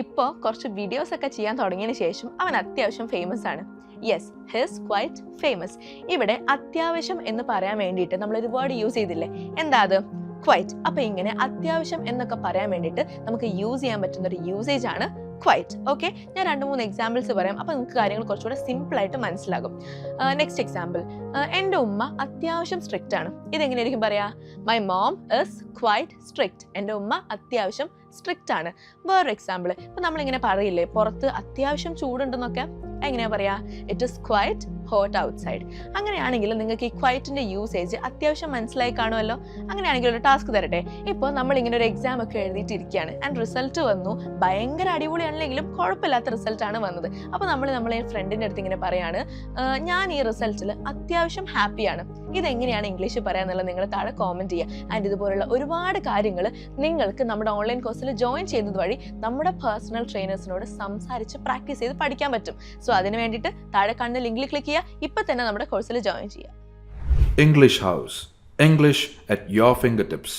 ഇപ്പോൾ കുറച്ച് വീഡിയോസ് ഒക്കെ ചെയ്യാൻ തുടങ്ങിയതിന് ശേഷം അവൻ അത്യാവശ്യം ഫേമസ് ആണ്. Yes, his quite famous. ഇവിടെ അത്യാവശ്യം എന്ന് പറയാൻ വേണ്ടിയിട്ട് നമ്മളൊരു വേർഡ് യൂസ് ചെയ്തില്ലേ, എന്താ അത്? ക്വൈറ്റ്. അപ്പോൾ ഇങ്ങനെ അത്യാവശ്യം എന്നൊക്കെ പറയാൻ വേണ്ടിയിട്ട് നമുക്ക് യൂസ് ചെയ്യാൻ പറ്റുന്ന ഒരു യൂസേജ് ആണ് ക്വൈറ്റ്. ഓക്കെ, ഞാൻ 2-3 എക്സാമ്പിൾസ് പറയാം, അപ്പോൾ നിങ്ങൾക്ക് കാര്യങ്ങൾ കുറച്ചുകൂടെ സിമ്പിളായിട്ട് മനസ്സിലാകും. നെക്സ്റ്റ് എക്സാമ്പിൾ, എൻ്റെ ഉമ്മ അത്യാവശ്യം സ്ട്രിക്റ്റ് ആണ്. ഇതെങ്ങനെയായിരിക്കും പറയാ? My mom is quite strict. എൻ്റെ ഉമ്മ അത്യാവശ്യം സ്ട്രിക്റ്റ് ആണ്. വേറൊരു എക്സാമ്പിൾ, ഇപ്പം നമ്മളിങ്ങനെ പറയില്ലേ പുറത്ത് അത്യാവശ്യം ചൂടുണ്ടെന്നൊക്കെ, എങ്ങനെയാ പറയാ? It is quite hot outside. അങ്ങനെയാണെങ്കിൽ നിങ്ങൾക്ക് ഈ ക്വൈറ്റിൻ്റെ യൂസേജ് അത്യാവശ്യം മനസ്സിലായി കാണുമല്ലോ. അങ്ങനെയാണെങ്കിൽ ഒരു ടാസ്ക് തരട്ടെ. ഇപ്പോൾ നമ്മളിങ്ങനെ ഒരു എക്സാം ഒക്കെ എഴുതിയിട്ടിരിക്കുകയാണ് ആൻഡ് റിസൾട്ട് വന്നു. ഭയങ്കര അടിപൊളിയാണെങ്കിലും കുഴപ്പമില്ലാത്ത റിസൾട്ടാണ് വന്നത്. അപ്പോൾ നമ്മളെ ഫ്രണ്ടിൻ്റെ അടുത്ത് ഇങ്ങനെ പറയാണ്, ഞാൻ ഈ റിസൾട്ടിൽ അത്യാവശ്യം ഹാപ്പിയാണ്. ഇതെങ്ങനെയാണ് ഇംഗ്ലീഷ് പറയാന്നുള്ളത് നിങ്ങൾ താഴെ കോമെൻറ്റ് ചെയ്യുക. ആൻഡ് ഇതുപോലുള്ള ഒരുപാട് കാര്യങ്ങൾ നിങ്ങൾക്ക് നമ്മുടെ ഓൺലൈൻ കോഴ്സിൽ ജോയിൻ ചെയ്യുന്നത് വഴി നമ്മുടെ പേഴ്സണൽ ട്രെയിനേഴ്സിനോട് സംസാരിച്ച് പ്രാക്ടീസ് ചെയ്ത് പഠിക്കാൻ പറ്റും. സോ അതിന് വേണ്ടിയിട്ട് താഴെ കാണുന്ന ലിങ്കിൽ ക്ലിക്ക് ചെയ്യുക. ഇപ്പം തന്നെ നമ്മുടെ കോഴ്സിൽ ജോയിൻ ചെയ്യുക. English House. English at your fingertips.